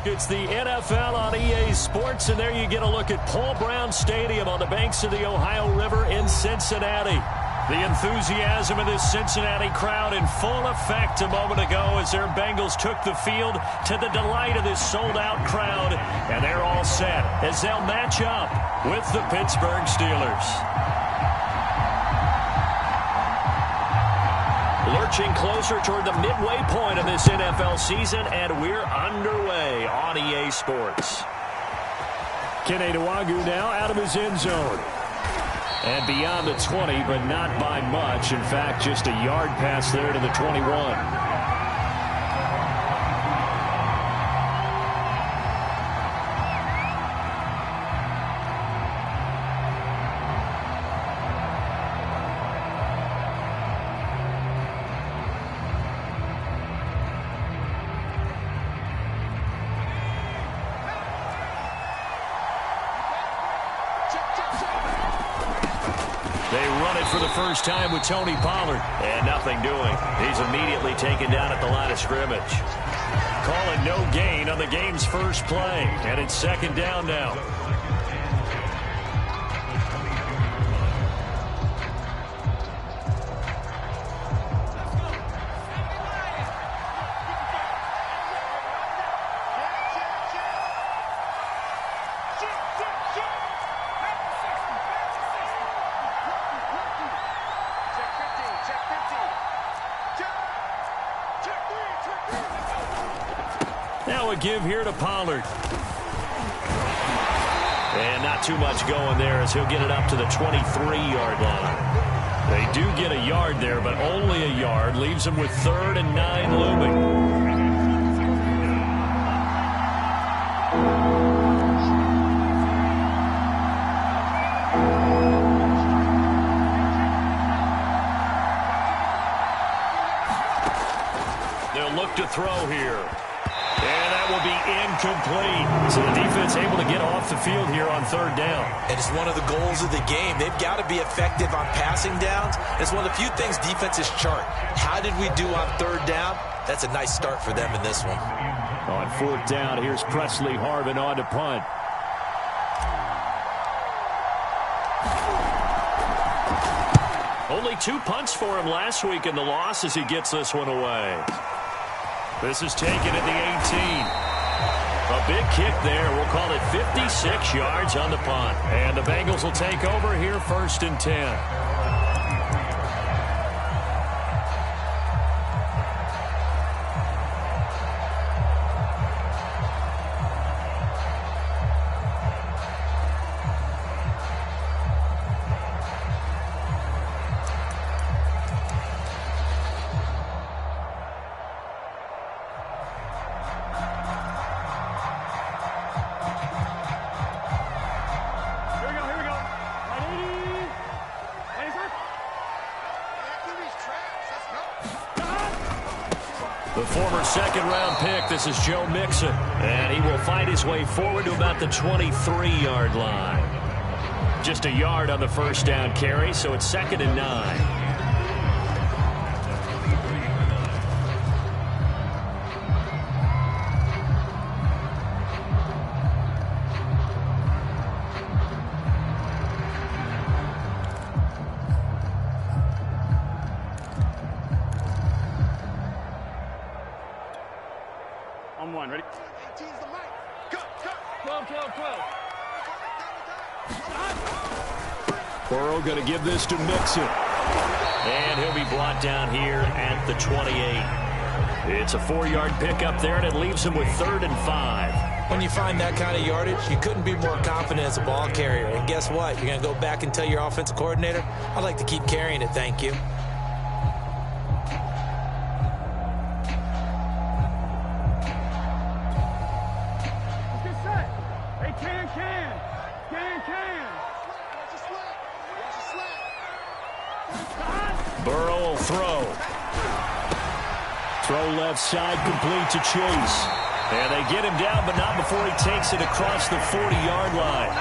It's the NFL on EA Sports, and there you get a look at Paul Brown Stadium on the banks of the Ohio River in Cincinnati. The enthusiasm of this Cincinnati crowd in full effect a moment ago as their Bengals took the field to the delight of this sold-out crowd, and they're all set as they'll match up with the Pittsburgh Steelers. Lurching closer toward the midway point of this NFL season, and we're underway on EA Sports. Kene Nwangwu now out of his end zone. And beyond the 20, but not by much. In fact, just a yard pass there to the 21. For the first time with Tony Pollard. And nothing doing. He's immediately taken down at the line of scrimmage. Calling no gain on the game's first play. And it's second down now. throw a give here to Pollard. And not too much going there as he'll get it up to the 23-yard line. They do get a yard there, but only a yard. Leaves them with 3rd and 9 looming. They'll look to throw here. And that will be incomplete. So the defense able to get off the field here on 3rd down. And it's one of the goals of the game. They've got to be effective on passing downs. It's one of the few things defenses chart. How did we do on 3rd down? That's a nice start for them in this one. On 4th down, here's Presley Harvin on to punt. Only 2 punts for him last week in the loss as he gets this one away. This is taken at the 18. A big kick there. We'll call it 56 yards on the punt. And the Bengals will take over here 1st and 10. The former 2nd-round pick, this is Joe Mixon. And he will find his way forward to about the 23-yard line. Just a yard on the 1st down carry, so it's 2nd and 9. On 1, ready? 18's the mic. Go, go. 12, 12, 12. Burrow going to give this to Mixon. And he'll be brought down here at the 28. It's a 4-yard pickup there, and it leaves him with 3rd and 5. When you find that kind of yardage, you couldn't be more confident as a ball carrier. And guess what? You're going to go back and tell your offensive coordinator, I'd like to keep carrying it, thank you. Burrow will throw. Throw left side, complete to Chase. And they get him down, but not before he takes it across the 40-yard line.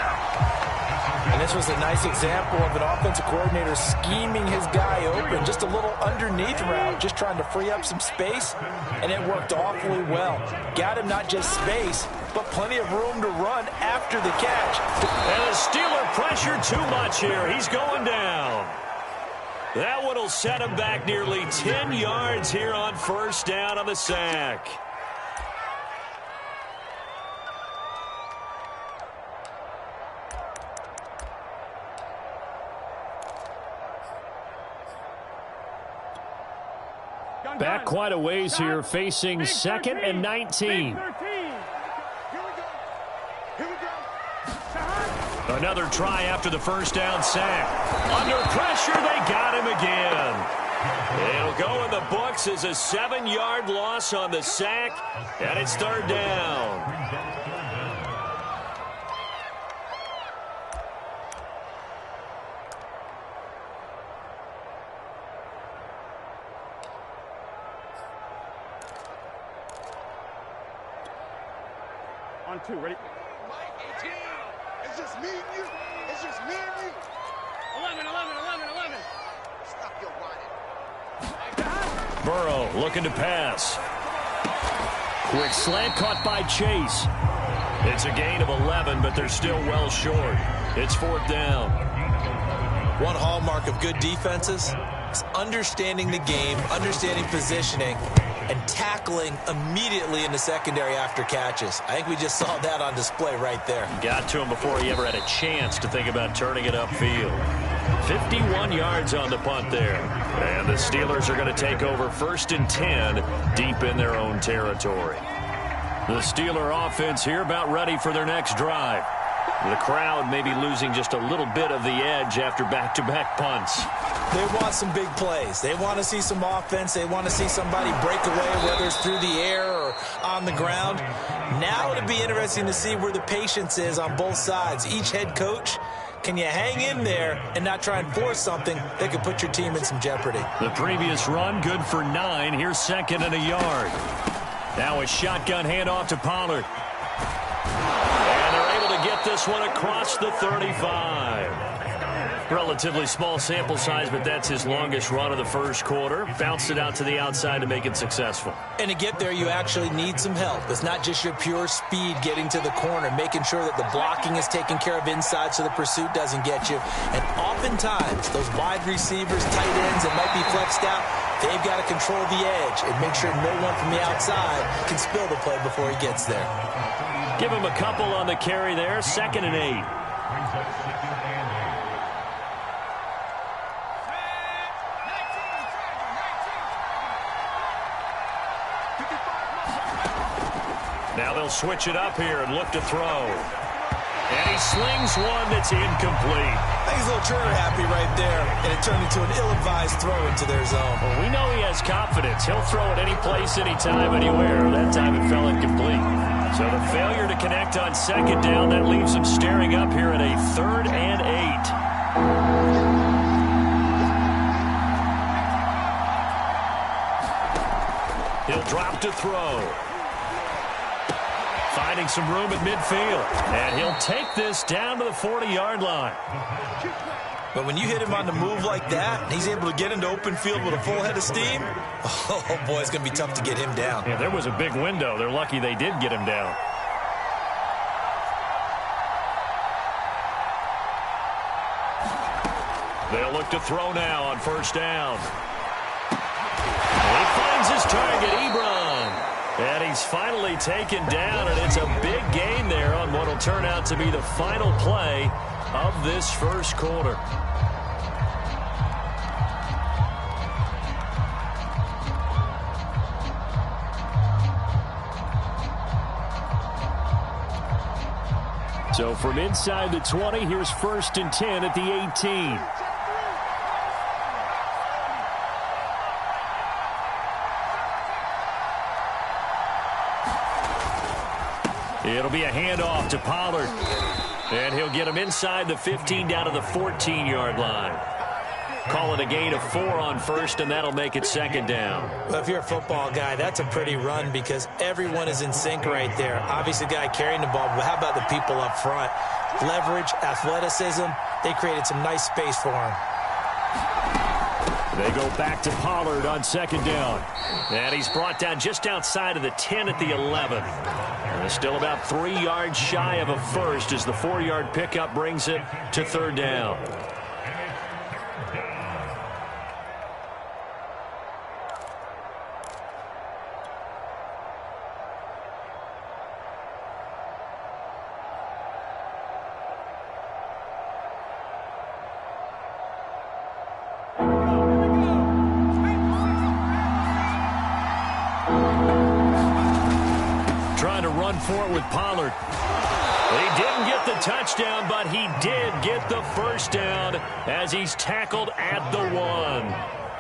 And this was a nice example of an offensive coordinator scheming his guy open. Just a little underneath route, just trying to free up some space. And it worked awfully well. Got him not just space, but plenty of room to run after the catch. And the Steeler pressure too much here. He's going down. That one will set him back nearly 10 yards here on 1st down on the sack. Back quite a ways here, facing 2nd and 19. Another try after the 1st down sack. Under pressure, they got him again. It'll go in the books as a 7-yard loss on the sack, and it's 3rd down. On 2, ready? Mike, 18. It's just me and you. It's just me and you. 11, 11, 11, 11. Stop your whining. Burrow looking to pass. Quick slant caught by Chase. It's a gain of 11, but they're still well short. It's 4th down. One hallmark of good defenses is understanding the game, understanding positioning, and tackling immediately in the secondary after catches. I think we just saw that on display right there. Got to him before he ever had a chance to think about turning it upfield. 51 yards on the punt there. And the Steelers are going to take over 1st and 10 deep in their own territory. The Steeler offense here about ready for their next drive. The crowd may be losing just a little bit of the edge after back-to-back punts. They want some big plays. They want to see some offense. They want to see somebody break away, whether it's through the air or on the ground. Now it'll be interesting to see where the patience is on both sides. Each head coach, can you hang in there and not try and force something that could put your team in some jeopardy? The previous run, good for 9. Here's 2nd and a yard. Now a shotgun handoff to Pollard. And they're able to get this one across the 35. Relatively small sample size, but that's his longest run of the first quarter. Bounced it out to the outside to make it successful. And to get there, you actually need some help. It's not just your pure speed getting to the corner, making sure that the blocking is taken care of inside so the pursuit doesn't get you. And oftentimes, those wide receivers, tight ends that might be flexed out, they've got to control the edge and make sure no one from the outside can spill the play before he gets there. Give him a couple on the carry there. 2nd and 8. Now they'll switch it up here and look to throw. And he slings one that's incomplete. I think he's a little trigger happy right there, and it turned into an ill-advised throw into their zone. Well, we know he has confidence. He'll throw it any place, anytime, anywhere. That time it fell incomplete. So the failure to connect on 2nd down, that leaves him staring up here at a 3rd and 8. He'll drop to throw. Finding some room at midfield. And he'll take this down to the 40-yard line. But when you hit him on the move like that, and he's able to get into open field with a full head of steam, oh boy, it's going to be tough to get him down. Yeah, there was a big window. They're lucky they did get him down. They'll look to throw now on 1st down. He finds his target, Ebron. And he's finally taken down, and it's a big gain there on what will turn out to be the final play of this first quarter. So from inside the 20, here's 1st and 10 at the 18. It'll be a handoff to Pollard. And he'll get him inside the 15 down to the 14-yard line. Call it a gain of 4 on 1st, and that'll make it 2nd down. Well, if you're a football guy, that's a pretty run because everyone is in sync right there. Obviously, the guy carrying the ball, but how about the people up front? Leverage, athleticism, they created some nice space for him. They go back to Pollard on 2nd down. And he's brought down just outside of the 10 at the 11. And still about 3 yards shy of a first as the 4-yard pickup brings it to 3rd down. For it with Pollard. He didn't get the touchdown, but he did get the 1st down as he's tackled at the 1.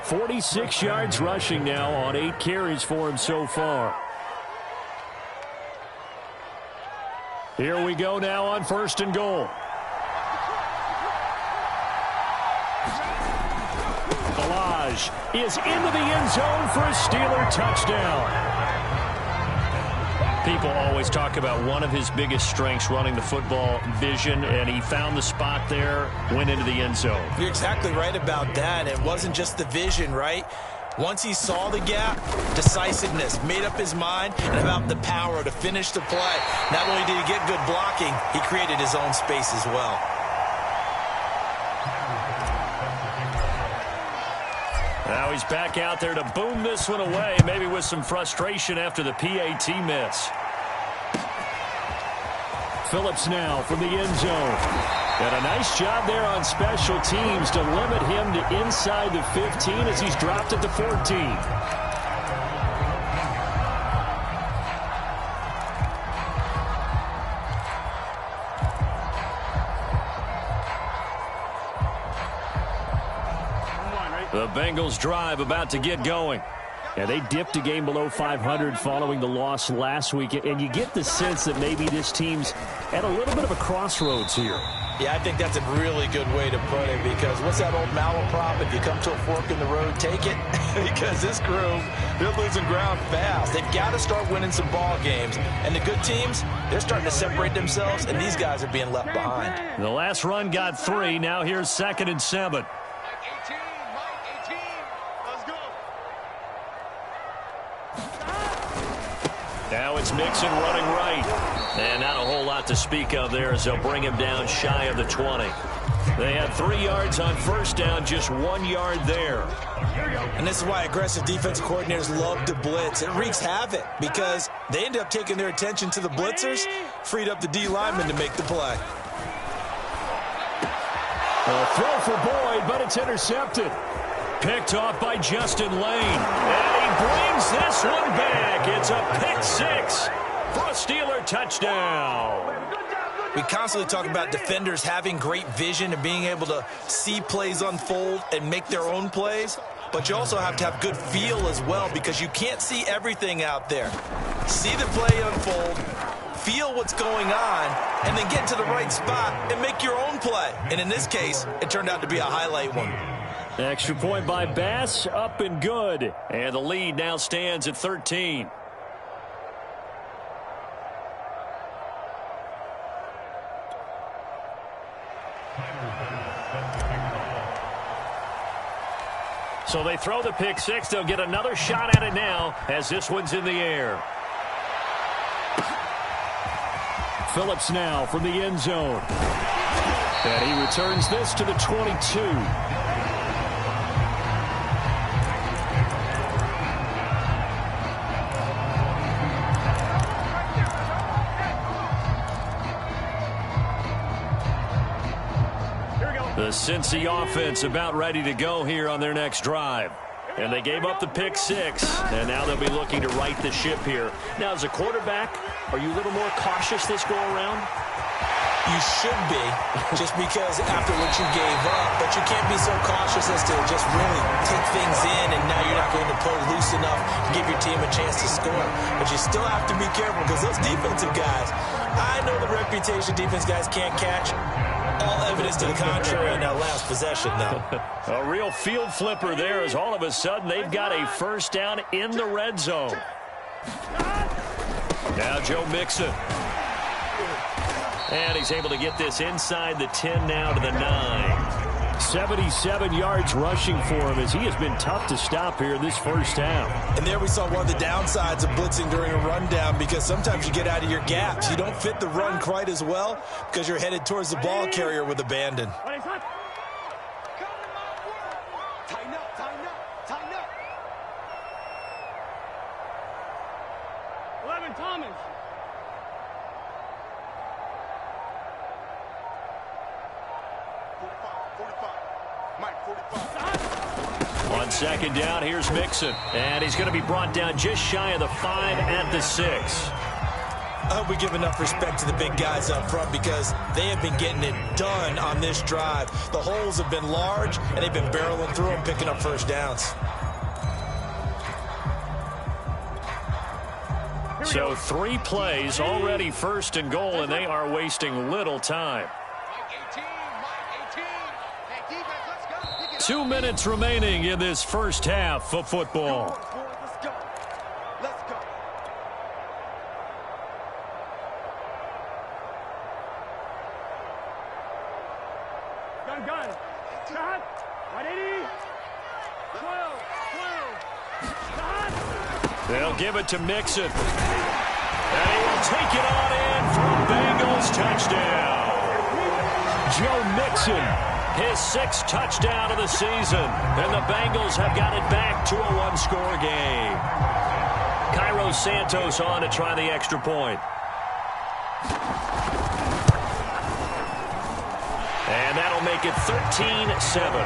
46 yards rushing now on 8 carries for him so far. Here we go now on 1st and goal. Balaj is into the end zone for a Steeler touchdown. People always talk about one of his biggest strengths, running the football, vision, and he found the spot there, went into the end zone. You're exactly right about that. It wasn't just the vision, right? Once he saw the gap, decisiveness, made up his mind, and about the power to finish the play. Not only did he get good blocking, he created his own space as well. Now he's back out there to boom this one away, maybe with some frustration after the PAT miss. Phillips now from the end zone. And a nice job there on special teams to limit him to inside the 15 as he's dropped at the 14. The Bengals drive about to get going. Yeah, they dipped a game below 500 following the loss last week, and you get the sense that maybe this team's at a little bit of a crossroads here. Yeah, I think that's a really good way to put it, because what's that old malaprop? If you come to a fork in the road, take it. Because this crew, they're losing ground fast. They've got to start winning some ball games. And the good teams, they're starting to separate themselves, and these guys are being left behind. The last run got 3. Now here's 2nd and 7. Now it's Mixon running right. And not a whole lot to speak of there as they'll bring him down shy of the 20. They had 3 yards on first down, just 1 yard there. And this is why aggressive defensive coordinators love to blitz. It wreaks havoc because they end up taking their attention to the blitzers, freed up the D lineman to make the play. A throw for Boyd, but it's intercepted. Picked off by Justin Lane. And he brings this one back. It's a pick 6 for a Steeler touchdown. We constantly talk about defenders having great vision and being able to see plays unfold and make their own plays. But you also have to have good feel as well, because you can't see everything out there. See the play unfold, feel what's going on, and then get to the right spot and make your own play. And in this case, it turned out to be a highlight one. Extra point by Bass, up and good. And the lead now stands at 13. So they throw the pick 6. They'll get another shot at it now as this one's in the air. Phillips now from the end zone. And he returns this to the 22. The Cincy offense about ready to go here on their next drive. And they gave up the pick 6, and now they'll be looking to right the ship here. Now, as a quarterback, are you a little more cautious this go-around? You should be, just because after what you gave up, but you can't be so cautious as to just really take things in, and now you're not going to play loose enough to give your team a chance to score. But you still have to be careful, because those defensive guys, I know the reputation defense guys can't catch. All evidence to the contrary on that last possession, though. A real field flipper there, as all of a sudden they've got a first down in the red zone. Now Joe Mixon. And he's able to get this inside the 10 now to the 9. 77 yards rushing for him, as he has been tough to stop here this first half. And there we saw one of the downsides of blitzing during a rundown, because sometimes you get out of your gaps. You don't fit the run quite as well because you're headed towards the ball carrier with abandon. Tighten up, tighten up, tighten up. 11, Thomas. On second down, here's Mixon. And he's going to be brought down just shy of the 5 at the 6. I hope we give enough respect to the big guys up front, because they have been getting it done on this drive. The holes have been large, and they've been barreling through them, picking up first downs. So 3 plays, already first and goal, and they are wasting little time. 2 minutes remaining in this first half of football. Let's go. Let's go. Gun. Shot. 180. 12. Shot. They'll give it to Mixon. And he will take it on in for a Bengals touchdown. Joe Mixon, his 6th touchdown of the season. And the Bengals have got it back to a 1-score game. Cairo Santos on to try the extra point. And that'll make it 13-7.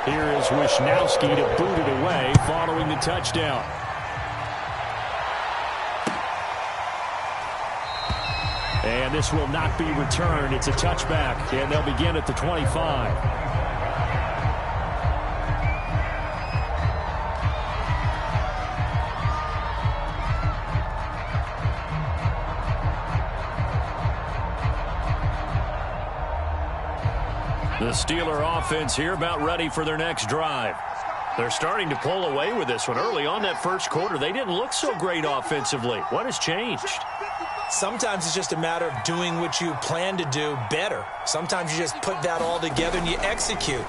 Here is Wisnowski to boot it away following the touchdown. And And this will not be returned. It's a touchback, and they'll begin at the 25. The Steeler offense here about ready for their next drive. They're starting to pull away with this one. Early on that first quarter, they didn't look so great offensively. What has changed? Sometimes it's just a matter of doing what you plan to do better. Sometimes you just put that all together and you execute.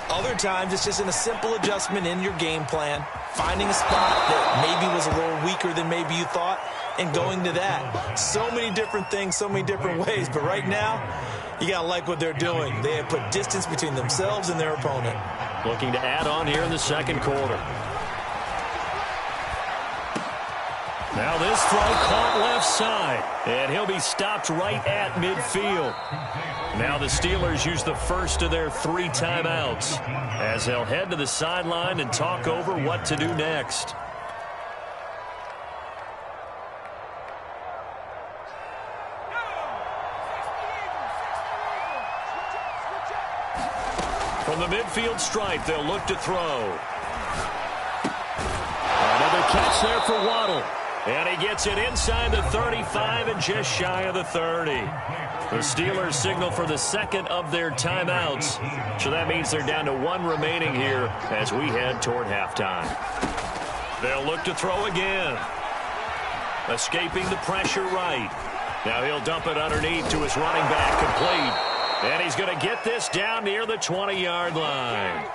Other times it's just in a simple adjustment in your game plan, finding a spot that maybe was a little weaker than maybe you thought, and going to that. So many different things, so many different ways. But right now, you got to like what they're doing. They have put distance between themselves and their opponent. Looking to add on here in the second quarter. Now this throw caught left side, and he'll be stopped right at midfield. Now the Steelers use the first of their 3 timeouts as they'll head to the sideline and talk over what to do next. From the midfield stripe, they'll look to throw. Another catch there for Waddle. And he gets it inside the 35 and just shy of the 30. The Steelers signal for the second of their timeouts. So that means they're down to 1 remaining here as we head toward halftime. They'll look to throw again. Escaping the pressure right. Now he'll dump it underneath to his running back, complete. And he's going to get this down near the 20-yard line.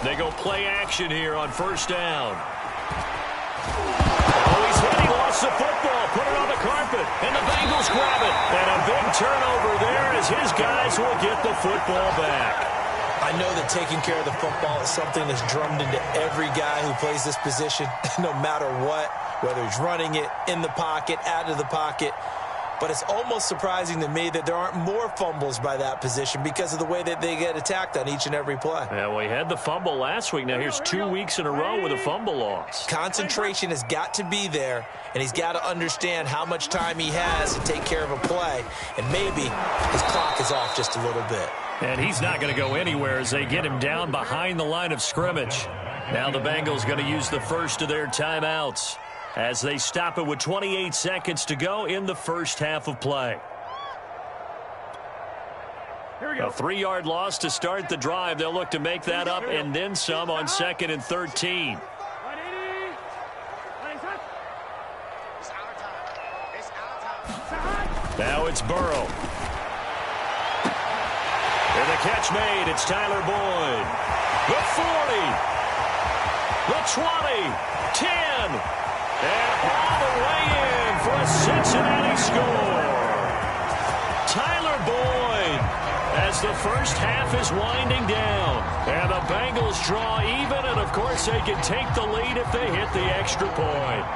They go play action here on first down. Oh, he's hit. He lost the football. Put it on the carpet. And the Bengals grab it. And a big turnover there as his guys will get the football back. I know that taking care of the football is something that's drummed into every guy who plays this position, no matter what, whether he's running it, in the pocket, out of the pocket. But it's almost surprising to me that there aren't more fumbles by that position because of the way that they get attacked on each and every play. Yeah, well, he had the fumble last week. Now here's 2 weeks in a row with a fumble loss. Concentration has got to be there, and he's got to understand how much time he has to take care of a play. And maybe his clock is off just a little bit. And he's not going to go anywhere as they get him down behind the line of scrimmage. Now the Bengals going to use the first of their timeouts as they stop it with 28 seconds to go in the first half of play. Here we go. A 3-yard loss to start the drive. They'll look to make that up and then some on 2nd and 13. Now it's Burrow. And the catch made. It's Tyler Boyd. The 40. The 20. 10. And all the way in for a Cincinnati score. Tyler Boyd as the first half is winding down. And the Bengals draw even, and of course they can take the lead if they hit the extra point.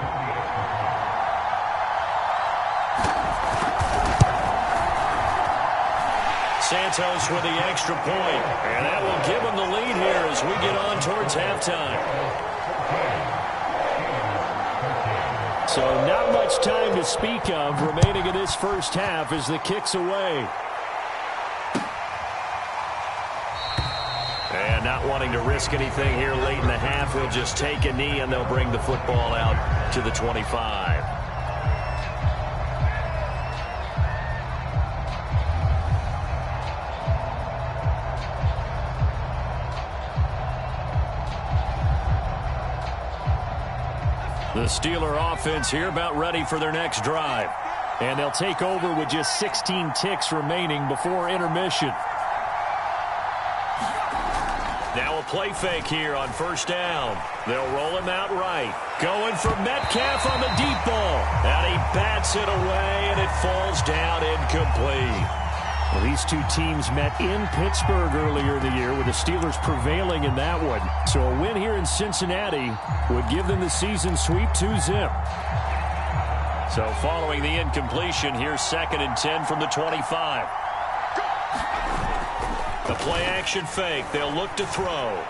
Santos with the extra point, and that will give them the lead here as we get on towards halftime. So not much time to speak of remaining in this first half as the kick's away. And not wanting to risk anything here late in the half, he'll just take a knee and they'll bring the football out to the 25. The Steeler offense here about ready for their next drive. And they'll take over with just 16 ticks remaining before intermission. Now a play fake here on first down. They'll roll him out right. Going for Metcalf on the deep ball. And he bats it away, and it falls down incomplete. Well, these two teams met in Pittsburgh earlier in the year with the Steelers prevailing in that one. So a win here in Cincinnati would give them the season sweep 2-zip. So following the incompletion, here's 2nd and 10 from the 25. The play action fake. They'll look to throw.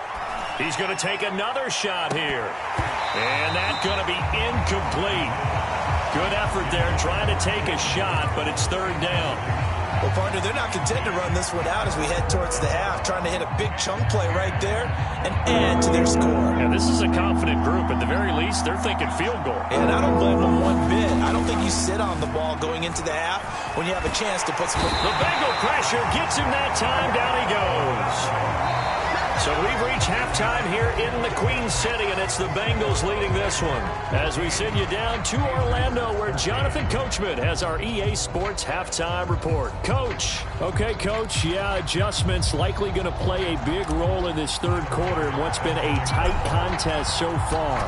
He's going to take another shot here. And that's going to be incomplete. Good effort there trying to take a shot, but it's third down. Well, partner, they're not content to run this one out as we head towards the half, trying to hit a big chunk play right there and add to their score. Yeah, this is a confident group. At the very least, they're thinking field goal. And I don't blame them one bit. I don't think you sit on the ball going into the half when you have a chance to put some... The Bengal pressure gets him that time. Down he goes. So we've reached halftime here in the Queen City, and it's the Bengals leading this one. As we send you down to Orlando, where Jonathan Coachman has our EA Sports halftime report. Coach. Okay, Coach. Yeah, adjustments likely going to play a big role in this third quarter in what's been a tight contest so far.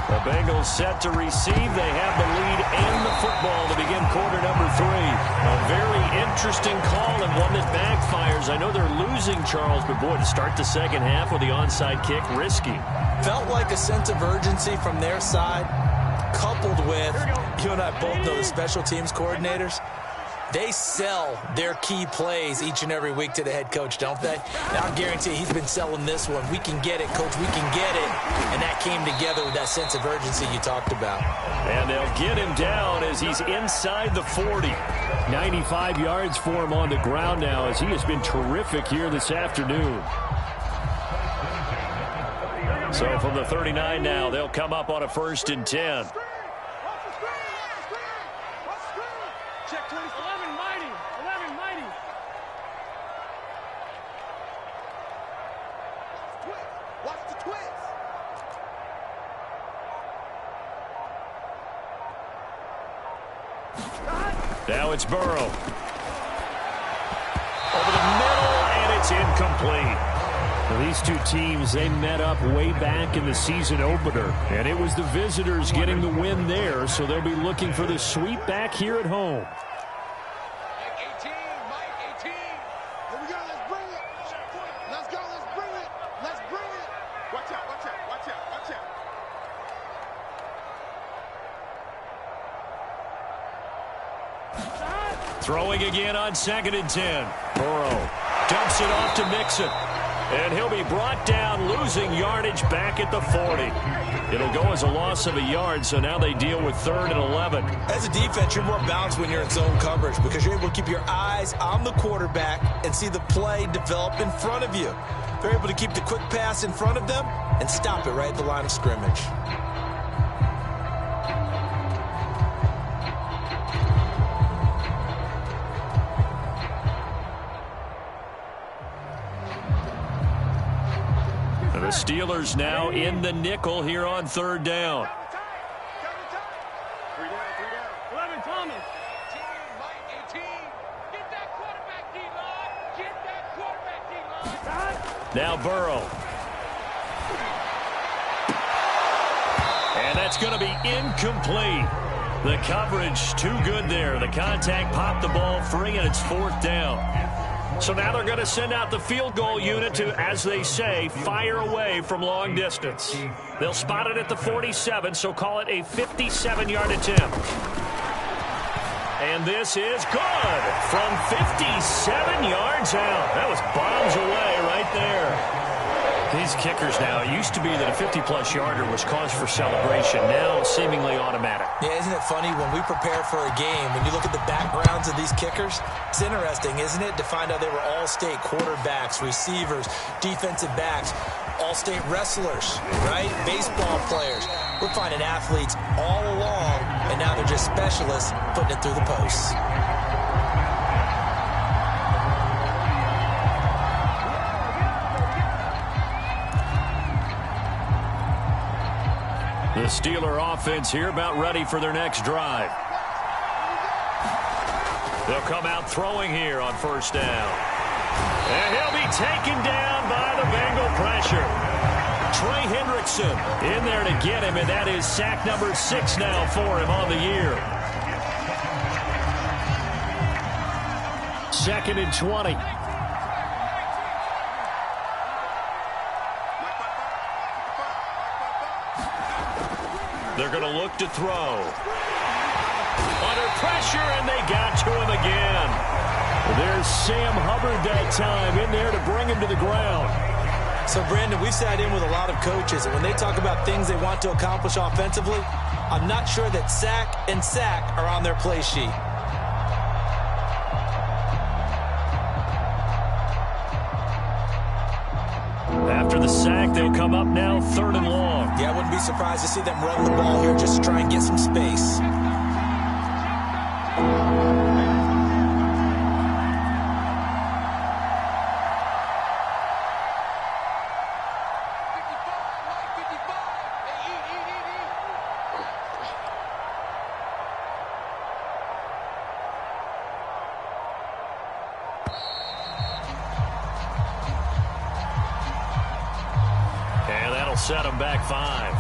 The Bengals set to receive. They have the lead and the football to begin quarter number 3. A very interesting call and one that backfires. I know they're losing, Charles, but boy, to start the second half with the onside kick, risky. Felt like a sense of urgency from their side, coupled with, you and I both know the special teams coordinators, they sell their key plays each and every week to the head coach, don't they? Now, I guarantee he's been selling this one. We can get it, Coach. We can get it. And that came together with that sense of urgency you talked about. And they'll get him down as he's inside the 40. 95 yards for him on the ground now as he has been terrific here this afternoon. So from the 39 now, they'll come up on a 1st and 10. Check 20. 11 mighty. 11 mighty. Watch the twist. Now it's Burrow. Over the middle, and it's incomplete. Well, these two teams, they met up way back in the season opener, and it was the visitors getting the win there, so they'll be looking for the sweep back here at home. Mike 18, Mike 18. Here we go, let's bring it. Let's go, let's bring it. Let's bring it. Watch out, watch out, watch out, watch out. Throwing again on 2nd and 10. Burrow dumps it off to Mixon. And he'll be brought down, losing yardage back at the 40. It'll go as a loss of a yard, so now they deal with 3rd and 11. As a defense, you're more balanced when you're in zone coverage because you're able to keep your eyes on the quarterback and see the play develop in front of you. They're able to keep the quick pass in front of them and stop it right at the line of scrimmage. The Steelers now in the nickel here on 3rd down. 3 down. 11 Thomas. 18, Mike 18. Get that quarterback, D-line. Get that quarterback, D-line. Now Burrow. And that's going to be incomplete. The coverage too good there. The contact popped the ball free, and it's 4th down. So now they're going to send out the field goal unit to, as they say, fire away from long distance. They'll spot it at the 47, so call it a 57-yard attempt. And this is good from 57 yards out. That was bombs away right there. These kickers now, it used to be that a 50-plus yarder was cause for celebration. Now seemingly automatic. Yeah, isn't it funny when we prepare for a game, when you look at the backgrounds of these kickers, it's interesting, isn't it, to find out they were all-state quarterbacks, receivers, defensive backs, all-state wrestlers, right? Baseball players. We're finding athletes all along, and now they're just specialists putting it through the posts. The Steeler offense here about ready for their next drive. They'll come out throwing here on 1st down. And he'll be taken down by the Bengal pressure. Trey Hendrickson in there to get him, and that is sack number 6 now for him on the year. 2nd and 20. They're going to look to throw. Under pressure, and they got to him again. There's Sam Hubbard that time in there to bring him to the ground. So, Brandon, we've sat in with a lot of coaches, and when they talk about things they want to accomplish offensively, I'm not sure that sack and sack are on their play sheet. After the sack, they'll come up now 3rd and long. Yeah, I wouldn't be surprised to see them run the ball here just to try and get some space. Set him back 5.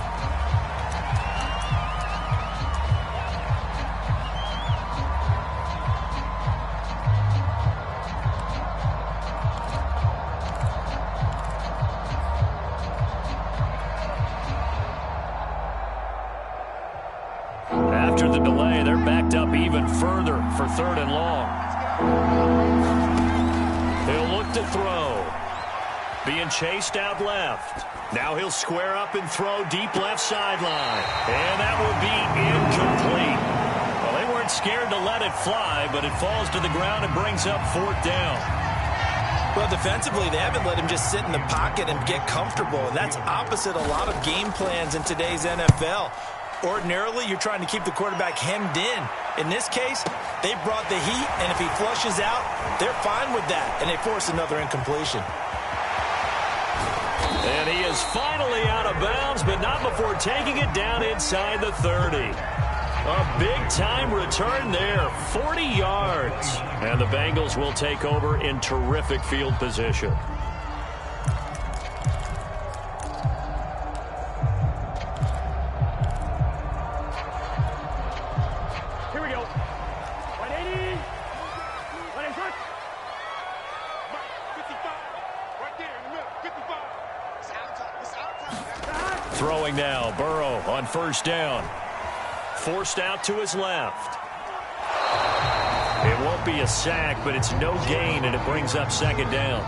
After the delay, they're backed up even further for 3rd and long. He'll look to throw. Being chased out left. Now he'll square up and throw deep left sideline. And that will be incomplete. Well, they weren't scared to let it fly, but it falls to the ground and brings up 4th down. Well, defensively, they haven't let him just sit in the pocket and get comfortable. And that's opposite a lot of game plans in today's NFL. Ordinarily, you're trying to keep the quarterback hemmed in. In this case, they brought the heat, and if he flushes out, they're fine with that, and they force another incompletion. And he is finally out of bounds, but not before taking it down inside the 30. A big-time return there, 40 yards. And the Bengals will take over in terrific field position. Here we go. 180. 180. 55. Right there in the middle. 55. It's out time. It's out time. Throwing now, Burrow on 1st down. Forced out to his left. It won't be a sack, but it's no gain, and it brings up 2nd down.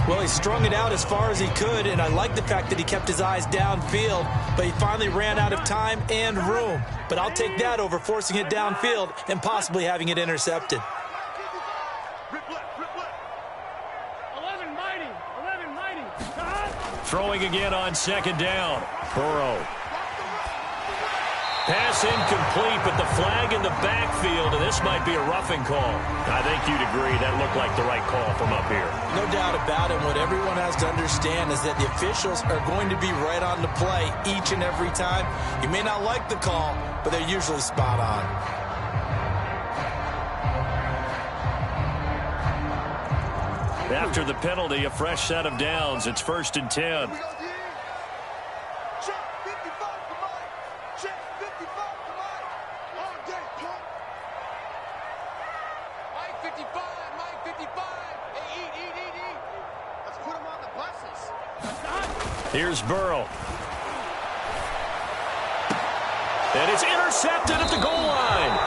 Well, he strung it out as far as he could, and I like the fact that he kept his eyes downfield, but he finally ran out of time and room. But I'll take that over forcing it downfield and possibly having it intercepted. Rip left. 11 mighty. 11 mighty. Throwing again on 2nd down. Burrow. Pass incomplete, but the flag in the backfield, and this might be a roughing call. I think you'd agree that looked like the right call from up here. No doubt about it. What everyone has to understand is that the officials are going to be right on the play each and every time. You may not like the call, but they're usually spot on. After the penalty, a fresh set of downs. It's 1st and 10. Here's Burrow. And it's intercepted at the goal line.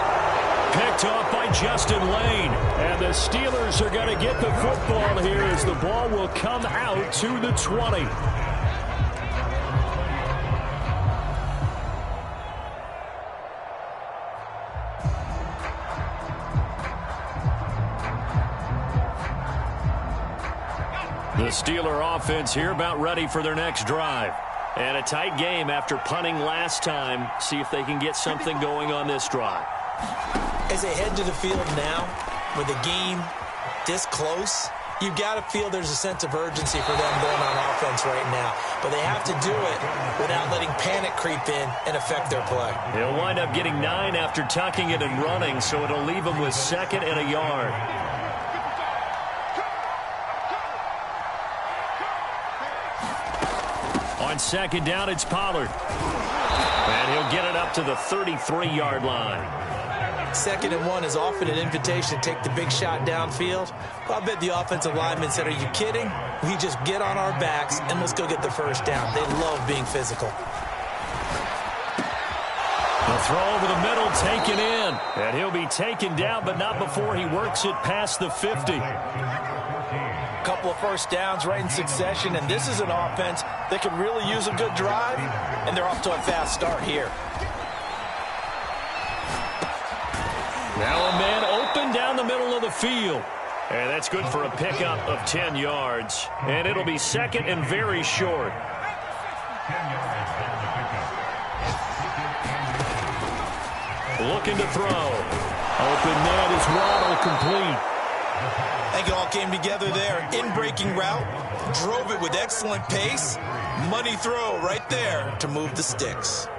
Picked off by Justin Lane. And the Steelers are going to get the football here as the ball will come out to the 20. The Steeler offense here about ready for their next drive. And a tight game after punting last time. See if they can get something going on this drive. As they head to the field now, with the game this close, you've got to feel there's a sense of urgency for them going on offense right now. But they have to do it without letting panic creep in and affect their play. They'll wind up getting 9 after tucking it and running, so it'll leave them with 2nd and a yard. On 2nd down, it's Pollard. And he'll get it up to the 33-yard line. 2nd and 1 is often an invitation to take the big shot downfield. Well, I bet the offensive lineman said, "Are you kidding? We just get on our backs and let's go get the 1st down." They love being physical. The throw over the middle taken in. And he'll be taken down, but not before he works it past the 50. A couple of first downs right in succession, and this is an offense that could really use a good drive, and they're off to a fast start here. Now a man open down the middle of the field. And that's good for a pickup of 10 yards. And it'll be second and very short. Looking to throw. Open man is Waddle complete. I think it all came together there. In-breaking route, drove it with excellent pace. Money throw right there to move the sticks.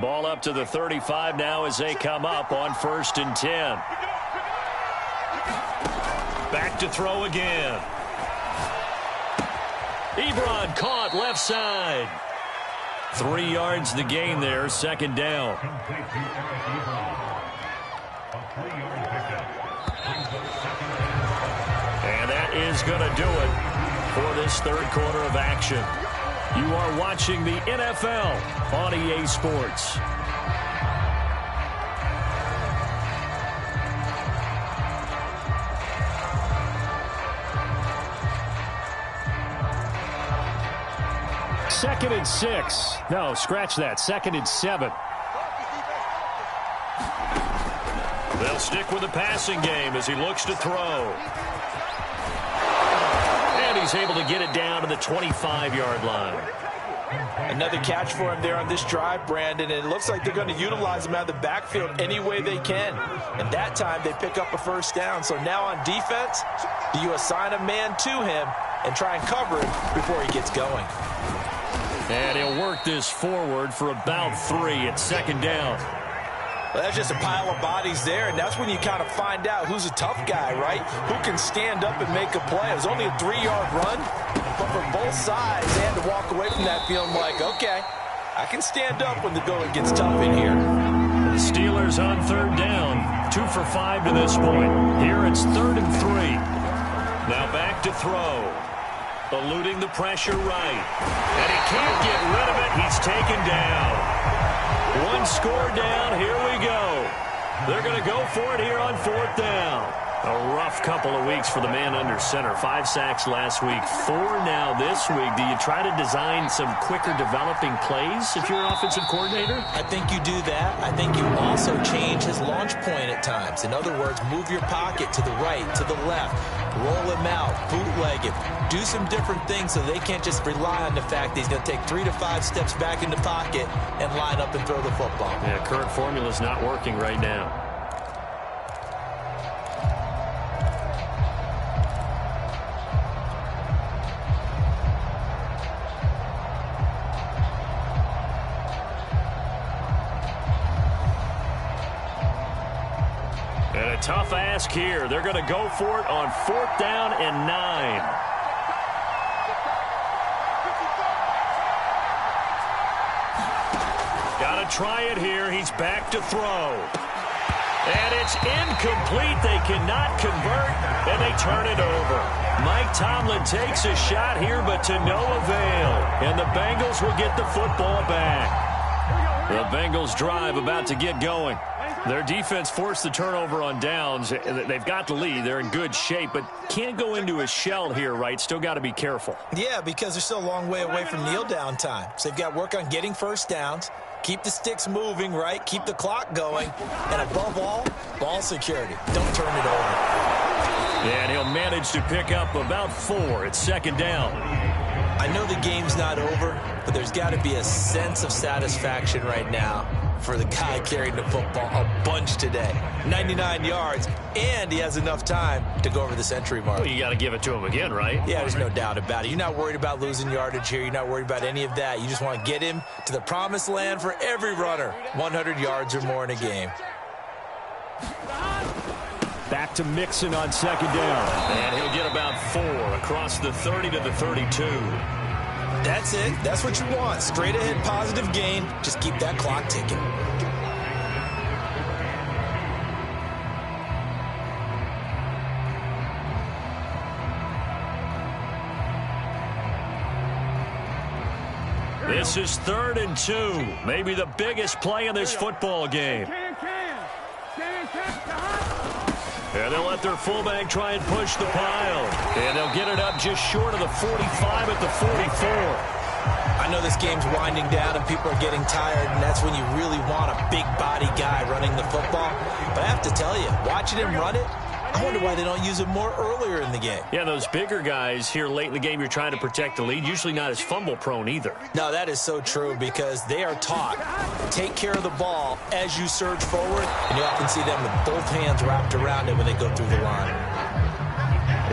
Ball up to the 35 now as they come up on 1st and 10. Back to throw again. Ebron caught left side. 3 yards the gain there, second down. And that is going to do it for this third quarter of action. You are watching the NFL on EA Sports. Second and 6. No, scratch that. 2nd and 7. They'll stick with the passing game as he looks to throw. And he's able to get it down to the 25-yard line. Another catch for him there on this drive, Brandon, and it looks like they're going to utilize him out of the backfield any way they can. And that time they pick up a first down. So now on defense, do you assign a man to him and try and cover him before he gets going? And he'll work this forward for about 3 at second down. Well, that's just a pile of bodies there, and that's when you kind of find out who's a tough guy, right? Who can stand up and make a play. It was only a 3-yard run, but for both sides, they had to walk away from that feeling like, okay, I can stand up when the going gets tough in here. The Steelers on third down, 2 for 5 to this point. Here it's 3rd and 3. Now back to throw. Eluding the pressure right. And he can't get rid of it. He's taken down. 1 score down. Here we go. They're going to go for it here on 4th down. A rough couple of weeks for the man under center. 5 sacks last week, 4 now this week. Do you try to design some quicker developing plays if you're an offensive coordinator? I think you do that. I think you also change his launch point at times. In other words, move your pocket to the right, to the left, roll him out, bootleg him, do some different things so they can't just rely on the fact that he's going to take 3 to 5 steps back in the pocket and line up and throw the football. Yeah, current formula's not working right now. And a tough ask here. They're going to go for it on 4th down and 9. Got to try it here. He's back to throw. And it's incomplete. They cannot convert, and they turn it over. Mike Tomlin takes a shot here, but to no avail. And the Bengals will get the football back. The Bengals drive about to get going. Their defense forced the turnover on downs. They've got the lead. They're in good shape, but can't go into a shell here, right? Still got to be careful. Yeah, because they're still a long way away from kneel down time. So they've got to work on getting first downs, keep the sticks moving, right? Keep the clock going. And above all, ball security. Don't turn it over. And he'll manage to pick up about 4 at second down. I know the game's not over, but there's got to be a sense of satisfaction right now for the guy carrying the football a bunch today. 99 yards, and he has enough time to go over the century mark. Well, you got to give it to him again, right? Yeah, there's no doubt about it. You're not worried about losing yardage here. You're not worried about any of that. You just want to get him to the promised land for every runner. 100 yards or more in a game. Back to Mixon on second down. And he'll get about 4 across the 30 to the 32. That's it. That's what you want. Straight ahead positive gain. Just keep that clock ticking. This is 3rd and 2. Maybe the biggest play in this football game. And they'll let their fullback try and push the pile. And they'll get it up just short of the 45 at the 44. I know this game's winding down and people are getting tired, and that's when you really want a big body guy running the football. But I have to tell you, watching him run it, I wonder why they don't use it more earlier in the game. Yeah, those bigger guys here late in the game, you're trying to protect the lead, usually not as fumble prone either. No, that is so true because they are taught, take care of the ball as you surge forward, and you often see them with both hands wrapped around it when they go through the line.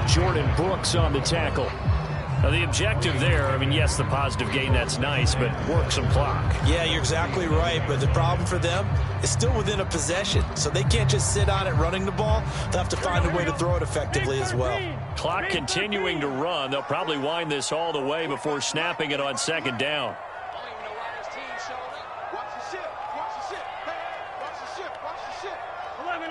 Jordan Brooks on the tackle. Now, the objective there, I mean, yes, the positive gain, that's nice, but work some clock. Yeah, you're exactly right, but the problem for them is still within a possession, so they can't just sit on it running the ball. They'll have to find a way to throw it effectively as well. Clock continuing to run. They'll probably wind this all the way before snapping it on second down. Watch the ship. Watch the ship. Watch the ship. Watch the ship. 11.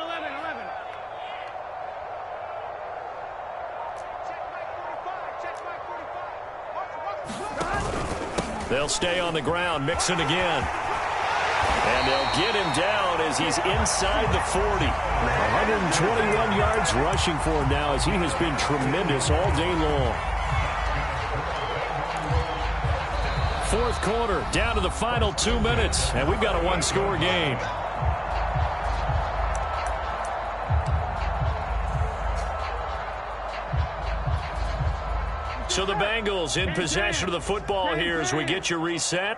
They'll stay on the ground, Mixon again. And they'll get him down as he's inside the 40. 121 yards rushing for him now as he has been tremendous all day long. Fourth quarter, down to the final 2 minutes, and we've got a one-score game. So the Bengals in possession of the football here as we get you reset.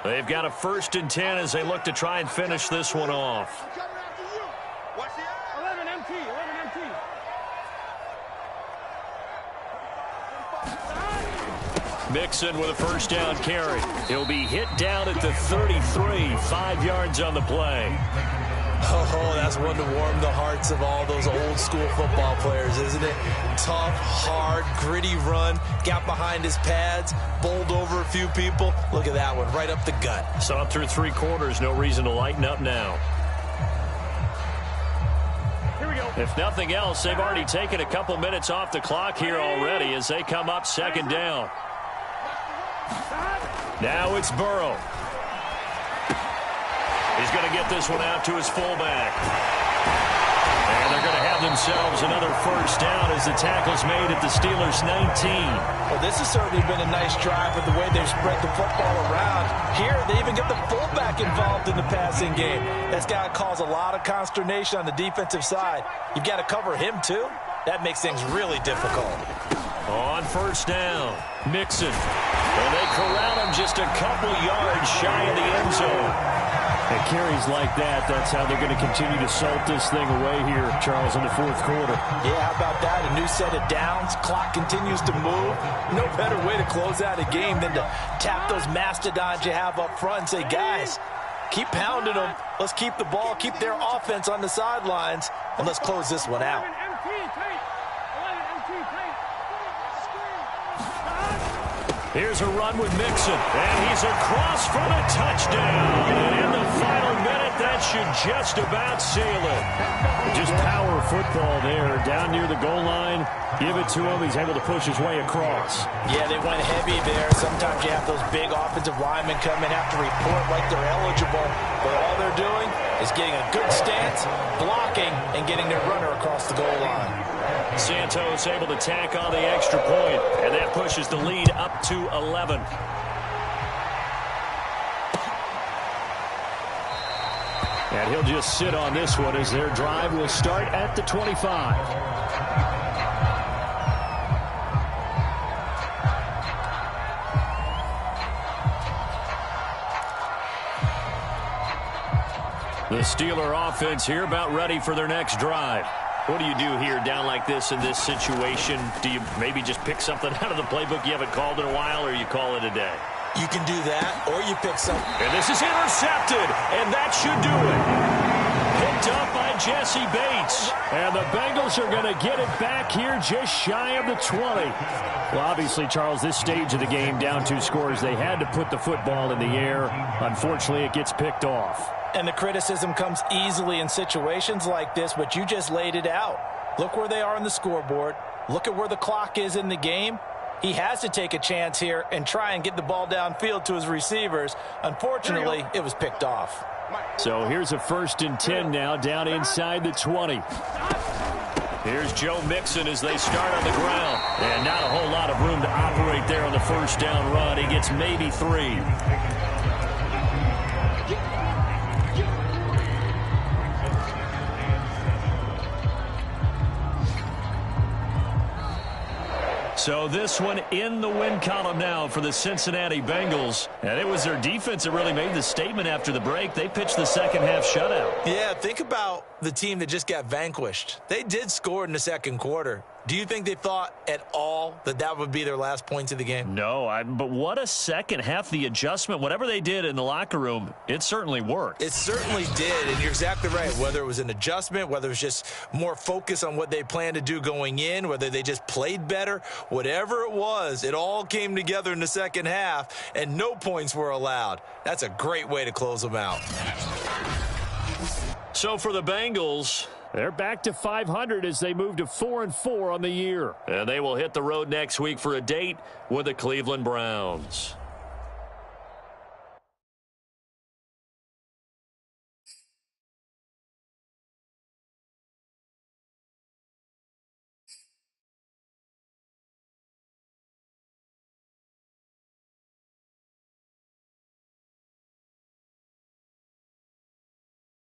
They've got a 1st and 10 as they look to try and finish this one off. 11 MT. Mixon with a first down carry. He'll be hit down at the 33, 5 yards on the play. Oh, that's one to warm the hearts of all those old school football players, isn't it? Tough, hard, gritty run, got behind his pads, bowled over a few people. Look at that one, right up the gut. Saw it through 3 quarters, no reason to lighten up now. Here we go. If nothing else, they've already taken a couple minutes off the clock here already as they come up second down. Now it's Burrow. He's going to get this one out to his fullback. And they're going to have themselves another first down as the tackle's made at the Steelers' 19. Well, this has certainly been a nice drive with the way they've spread the football around. Here, they even get the fullback involved in the passing game. That's got to cause a lot of consternation on the defensive side. You've got to cover him, too. That makes things really difficult. On first down, Mixon. And they corral him just a couple yards shy of the end zone. And carries like that, that's how they're going to continue to salt this thing away here, Charles, in the fourth quarter. Yeah, how about that? A new set of downs. Clock continues to move. No better way to close out a game than to tap those mastodons you have up front and say, guys, keep pounding them. Let's keep the ball, keep their offense on the sidelines, and let's close this one out. Here's a run with Mixon, and he's across for the touchdown. And in the final minute, that should just about seal it. Just power football there, down near the goal line. Give it to him. He's able to push his way across. Yeah, they went heavy there. Sometimes you have those big offensive linemen come in, have to report like they're eligible. But all they're doing is getting a good stance, blocking, and getting their runner across the goal line. Santos able to tack on the extra point, and that pushes the lead up to 11. And he'll just sit on this one as their drive will start at the 25. The Steeler offense here about ready for their next drive. What do you do here down like this in this situation? Do you maybe just pick something out of the playbook you haven't called in a while, or you call it a day? You can do that, or you pick something. And this is intercepted, and that should do it. Picked up by Jesse Bates. And the Bengals are going to get it back here just shy of the 20. Well, obviously, Charles, this stage of the game, down 2 scores, they had to put the football in the air. Unfortunately, it gets picked off. And the criticism comes easily in situations like this, but you just laid it out. Look where they are on the scoreboard. Look at where the clock is in the game. He has to take a chance here and try and get the ball downfield to his receivers. Unfortunately, it was picked off. So here's a 1st and 10 now, down inside the 20. Here's Joe Mixon as they start on the ground. And not a whole lot of room to operate there on the first down run. He gets maybe 3. So this one in the win column now for the Cincinnati Bengals. And it was their defense that really made the statement after the break. They pitched the second half shutout. Yeah, think about the team that just got vanquished. They did score in the second quarter. Do you think they thought at all that that would be their last points of the game? No, but what a second half. The adjustment, whatever they did in the locker room, it certainly worked. It certainly did, and you're exactly right. Whether it was an adjustment, whether it was just more focus on what they planned to do going in, whether they just played better, whatever it was, it all came together in the second half, and no points were allowed. That's a great way to close them out. So for the Bengals, they're back to 500 as they move to 4-4 on the year. And they will hit the road next week for a date with the Cleveland Browns.